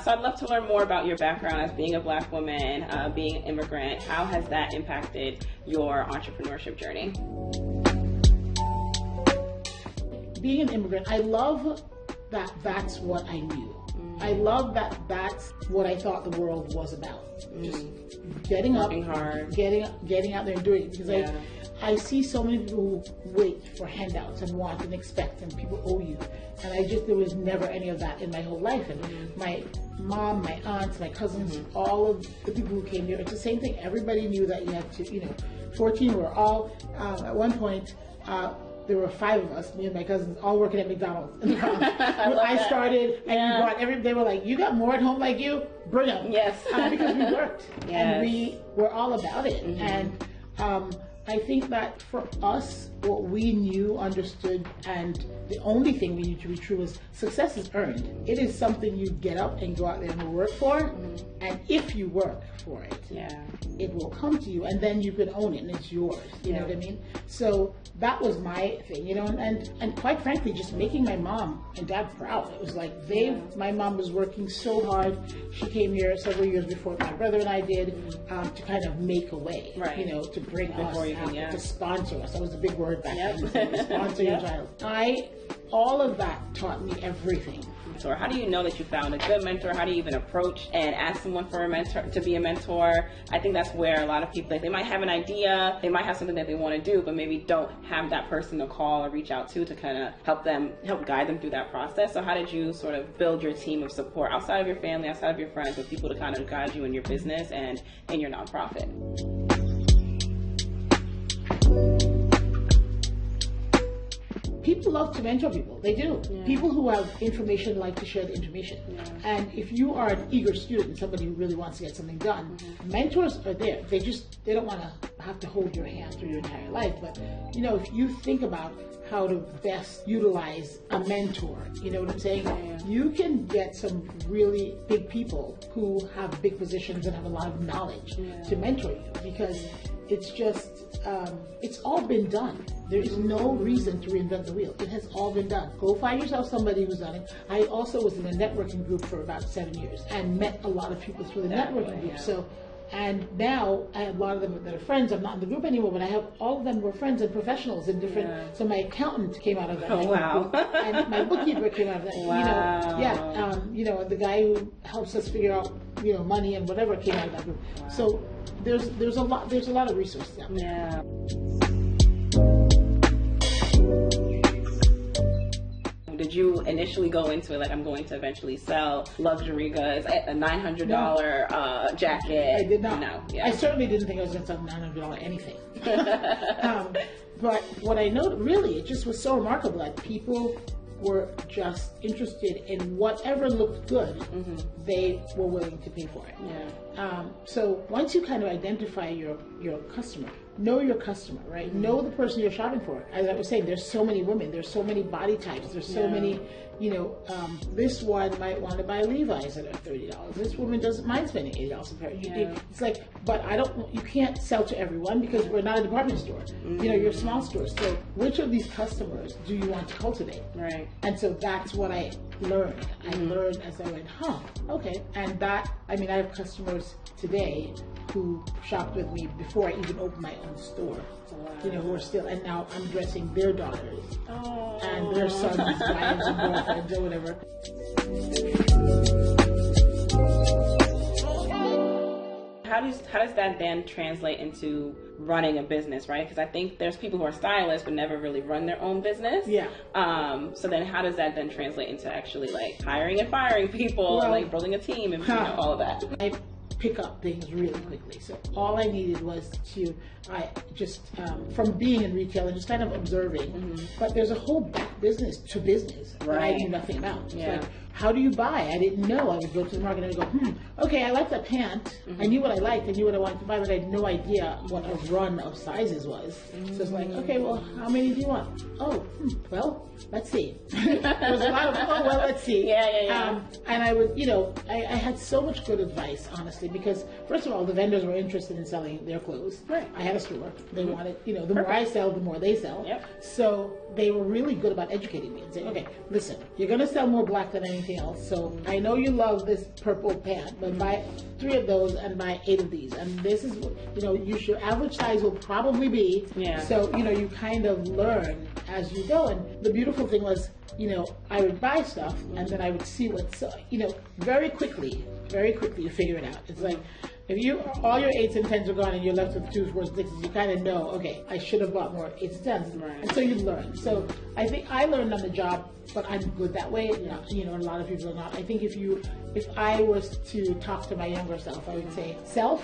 So I'd love to learn more about your background as being a Black woman, being an immigrant. How has that impacted your entrepreneurship journey? Being an immigrant, I love that that's what I knew. I love that that's what I thought the world was about. Just getting working up, hard, getting out there and doing it. Because I see so many people who wait for handouts and want and expect, and people owe you. And there was never any of that in my whole life. And my mom, my aunts, my cousins, all of the people who came here, it's the same thing. Everybody knew that you had to, 14, we were all, at one point, there were 5 of us, me and my cousins, all working at McDonald's. I started, and they were like, you got more at home like you? Bring them. Yes. Because we worked. Yes. And we were all about it. And I think that for us, what we knew, understood, and the only thing we knew to be true was success is earned. It is something you get up and go out there and work for. And if you work for it, it will come to you, and then you can own it, and it's yours. You know what I mean? So that was my thing, and quite frankly, just making my mom and dad proud. It was like my mom was working so hard. She came here several years before my brother and I did, to kind of make a way, to bring us out, to sponsor us. That was a big word back then. Sponsor your child. All of that taught me everything. Mentor. How do you know that you found a good mentor? How do you even approach and ask someone for a mentor to be a mentor? I think that's where a lot of people, they might have an idea, they might have something that they want to do, but maybe don't have that person to call or reach out to kind of help guide them through that process. So how did you sort of build your team of support outside of your family, outside of your friends, with people to kind of guide you in your business and in your nonprofit? People love to mentor people. They do. People who have information like to share the information. And if you are an eager student, somebody who really wants to get something done, mentors are there. They don't want to have to hold your hand through your entire life. But, if you think about how to best utilize a mentor, you know what I'm saying? You can get some really big people who have big positions and have a lot of knowledge to mentor you, because it's just, it's all been done. There is no reason to reinvent the wheel. It has all been done. Go find yourself somebody who's done it. I also was in a networking group for about 7 years and met a lot of people through the networking group. So, and now I have a lot of them that are friends. I'm not in the group anymore, but I have all of them were friends and professionals in different. So my accountant came out of that. Group, and my bookkeeper came out of that. The guy who helps us figure out money and whatever came out of that group. So there's a lot of resources out there. Did you initially go into it like, I'm going to eventually sell luxury goods, a $900 jacket? I did not. No. I certainly didn't think I was going to sell $900 anything. But what I know, really, it just was so remarkable that people were just interested in whatever looked good, they were willing to pay for it. So once you kind of identify your customer, know your customer, right? Know the person you're shopping for. As I was saying, there's so many women, there's so many body types, there's so many, this one might want to buy Levi's at $30. This woman doesn't mind spending $80 a pair. It's like, but you can't sell to everyone because we're not a department store. You're a small store. So which of these customers do you want to cultivate? Right. And so that's what I learned. I learned as I went, okay. And I have customers today who shopped with me before I even opened my own store. Who are still, and now I'm dressing their daughters and their sons' wives and girlfriends or whatever. How does that then translate into running a business, right? Because I think there's people who are stylists but never really run their own business. So then how does that then translate into actually like hiring and firing people, and like building a team and all of that? I pick up things really quickly. So all I needed was from being in retail and just kind of observing. But there's a whole back business to business that I knew nothing about. Like, how do you buy? I didn't know. I would go to the market and I'd go, okay, I like that pant. I knew what I liked. I knew what I wanted to buy, but I had no idea what a run of sizes was. So it's like, okay, well, how many do you want? Oh, well, let's see. There was a lot of, let's see. And I would, I had so much good advice, honestly. because first of all, the vendors were interested in selling their clothes. Right. I had a store. They wanted, the more I sell, the more they sell. Yep. So they were really good about educating me and saying, okay, listen, you're going to sell more black than anything else. So I know you love this purple pant, but buy 3 of those and buy 8 of these. And this is, your average size will probably be. Yeah. So, you kind of learn as you go. And the beautiful thing was, I would buy stuff and then I would see what's, very quickly you figure it out. It's like, if all your 8s and 10s are gone and you're left with 2s, 4s, 6s, you kind of know, okay, I should have bought more 8s and 10s. Right. And so you learn. So I think I learned on the job, but I'm good that way. A lot of people are not. I think if I was to talk to my younger self, I would say, self,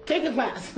take a class.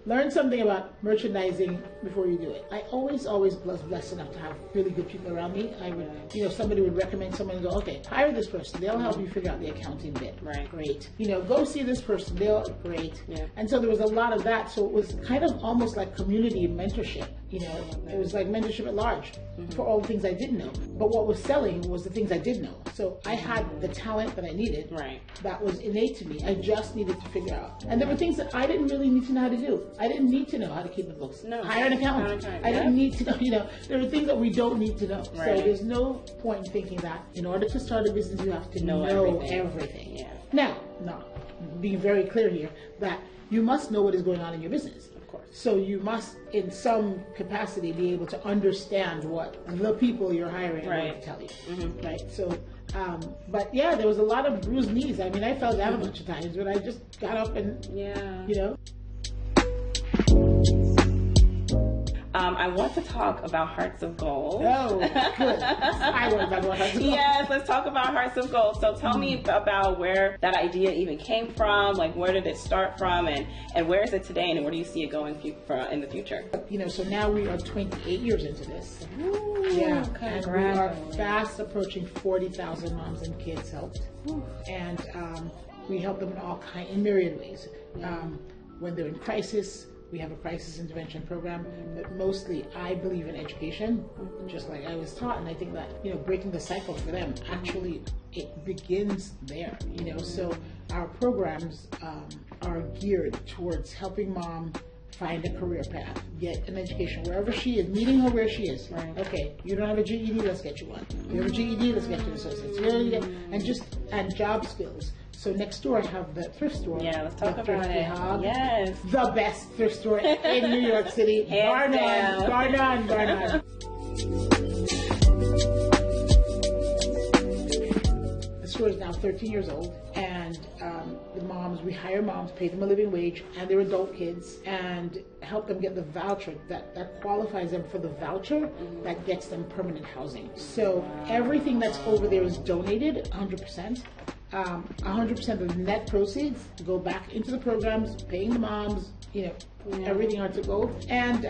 Learn something about merchandising before you do it. I always was blessed enough to have really good people around me. I would, somebody would recommend someone and go, okay, hire this person. They'll help you figure out the accounting bit. Right. Great. Go see this person. Great. Yeah. And so there was a lot of that. So it was kind of almost like community mentorship. It was like mentorship at large for all the things I didn't know. But what was selling was the things I did know. So I had the talent that I needed. Right. That was innate to me. I just needed to figure out. And there were things that I didn't really need to know how to do. I didn't need to know how to keep the books. No. Hire an accountant. I didn't need to know, there are things that we don't need to know. Right. So there's no point in thinking that in order to start a business, you have to know everything. Yeah. Now, being very clear here, that you must know what is going on in your business. Of course. So you must, in some capacity, be able to understand what the people you're hiring are going to tell you. Mm-hmm. Right? So, but yeah, there was a lot of bruised knees. I mean, I fell down a bunch of times, but I just got up and, I want to talk about Hearts of Gold. Oh, good. I want to talk about Hearts of Gold. Yes, let's talk about Hearts of Gold. So tell me about where that idea even came from, like where did it start from, and where is it today, and where do you see it going in the future? So now we are 28 years into this. Ooh, yeah, and we are fast approaching 40,000 moms and kids helped. Ooh. And we help them in myriad ways. When they're in crisis, we have a crisis intervention program, but mostly I believe in education, just like I was taught, and I think that, breaking the cycle for them, actually it begins there, so our programs are geared towards helping mom find a career path, get an education wherever she is, meeting her where she is. Right. Okay, you don't have a GED, let's get you one. You have a GED, let's get you an associate's. And job skills. So next door I have the thrift store. Yeah, let's talk about it. Hog, yes. The best thrift store in New York City. Bar none. The store is now 13 years old, and the moms, we hire moms, pay them a living wage, and their adult kids, and help them get the voucher that qualifies them for the voucher that gets them permanent housing. So everything that's over there is donated 100%. 100% of the net proceeds go back into the programs, paying the moms, everything Hearts of Gold. And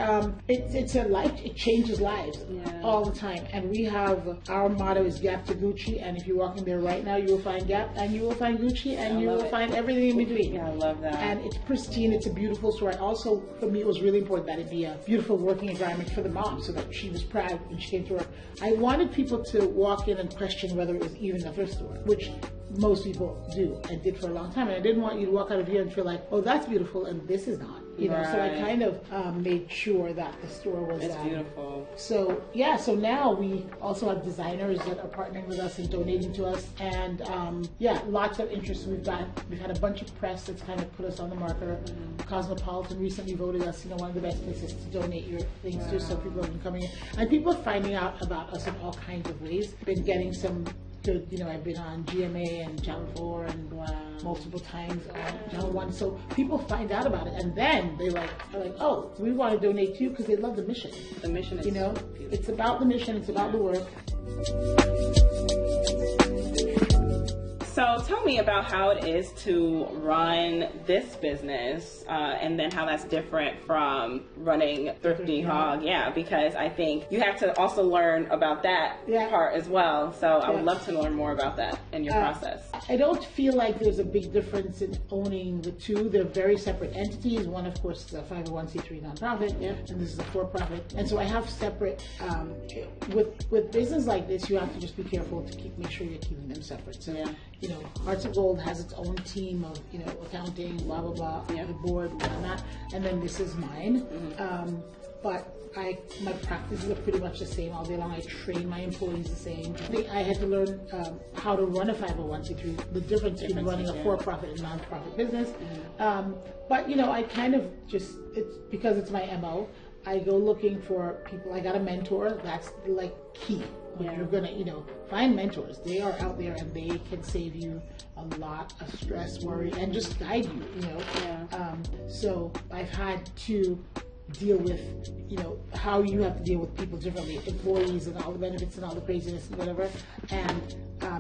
it's a life, it changes lives all the time. And we have, our motto is Gap to Gucci, and if you walk in there right now, you will find Gap, and you will find Gucci, and you will find everything in between. Yeah, I love that. And it's pristine, it's a beautiful store. Also, for me, it was really important that it be a beautiful working environment for the mom, so that she was proud when she came to work. I wanted people to walk in and question whether it was even a thrift store, which most people do and did for a long time. And I didn't want you to walk out of here and feel like, oh, that's beautiful and this is not. So I kind of made sure that the store was beautiful. So now we also have designers that are partnering with us and donating to us, and lots of interest. We've had a bunch of press that's kind of put us on the marker. Cosmopolitan recently voted us one of the best places to donate your things to, so people have been coming in, and people are finding out about us in all kinds of ways. Been getting some good, I've been on GMA and Channel 4 and multiple times on Channel 1. So people find out about it, and then they're like, oh, we want to donate to you because they love the mission. The mission is it's about the mission, it's about the work. So tell me about how it is to run this business, and then how that's different from running Thrifty Hog. Yeah, because I think you have to also learn about that part as well. So I would love to learn more about that and your process. I don't feel like there's a big difference in owning the two. They're very separate entities. One, of course, is a 501c3 nonprofit, and this is a for-profit. And so I have separate, with business like this, you have to just be careful to make sure you're keeping them separate. So you know, Hearts of Gold has its own team of, you know, accounting, blah, blah, blah, the board, whatnot, and then this is mine. But my practices are pretty much the same all day long. I train my employees the same. I had to learn how to run a 501c3, the difference between running a for-profit and non-profit business. But, you know, I kind of just, it's because it's my MO, I go looking for people. I got a mentor. That's like key. You're gonna, you know, find mentors. They are out there and they can save you a lot of stress, worry, and just guide you, you know. So I've had to deal with, you know, how you have to deal with people differently, employees and all the benefits and all the craziness and whatever. And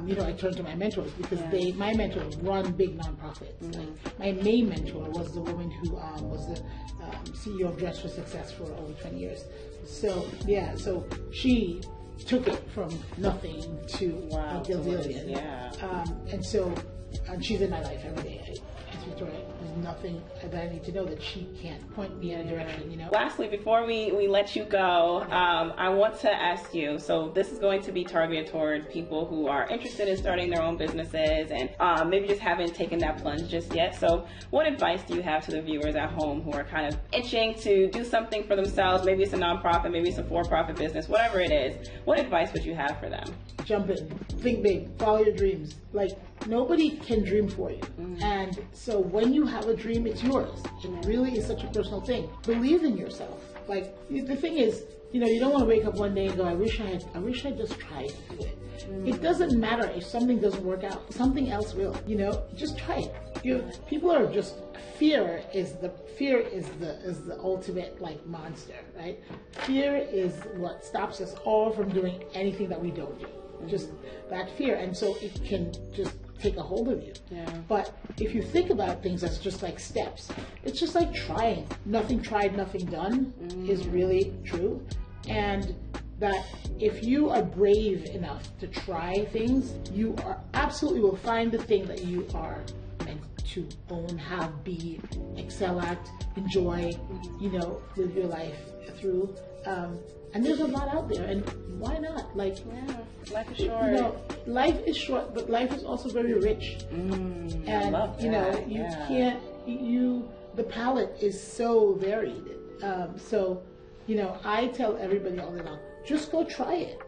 you know, I turn to my mentors because my mentors run big nonprofits. Like my main mentor was the woman who was the CEO of Dress for Success for over 20 years. So yeah, so she took it from nothing to a gazillion. And she's in my life every day. I speak to her. There's nothing that I need to know that she can't point me in a direction, you know. Lastly, before we let you go, I want to ask you, so this is going to be targeted toward people who are interested in starting their own businesses and maybe just haven't taken that plunge just yet. So what advice do you have to the viewers at home who are kind of itching to do something for themselves? Maybe it's a nonprofit, maybe it's a for-profit business, whatever it is. What advice would you have for them? Jump in, think big, follow your dreams. Like, nobody can dream for you. And so when you have a dream, it's yours. It really is such a personal thing. Believe in yourself. Like, the thing is, you know, you don't want to wake up one day and go, I wish I just tried to do it. It doesn't matter if something doesn't work out. Something else will. You know, just try it. People are just, fear is the ultimate, like, monster, right? Fear is what stops us all from doing anything that we don't do. Just that fear, and so it can just take a hold of you. But if you think about things as just like steps, it's just like trying. Nothing tried, nothing done is really true. And that if you are brave enough to try things, you are absolutely will find the thing that you are meant to own, have, be, excel at, enjoy, you know, live your life through. And there's a lot out there, and why not? Like, life is short. You know, life is short, but life is also very rich. And you know, you can't. The palette is so varied. So, you know, I tell everybody all day long, just go try it.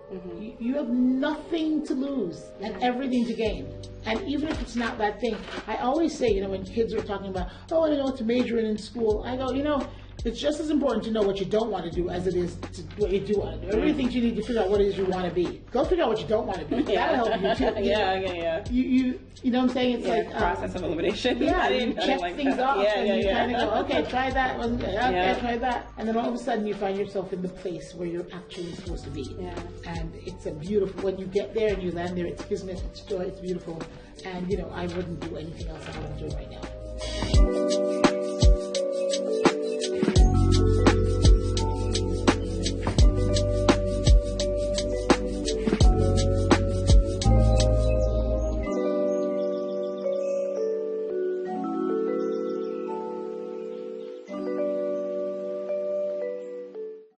You have nothing to lose and everything to gain. And even if it's not that thing, I always say, you know, when kids are talking about, oh, I don't know what to major in school, I go, you know, it's just as important to know what you don't want to do as it is to what you do want to do. Everybody thinks you need to figure out what it is you want to be. Go figure out what you don't want to be. That'll help you too. You know what I'm saying? It's like process of elimination. Yeah, you check things off and you kind of go, okay, try that. Wasn't good. Okay, try that. And then all of a sudden you find yourself in the place where you're actually supposed to be. And it's a beautiful, when you get there and you land there, it's kismet, it's joy, it's beautiful. And you know, I wouldn't do anything else I wouldn't do right now.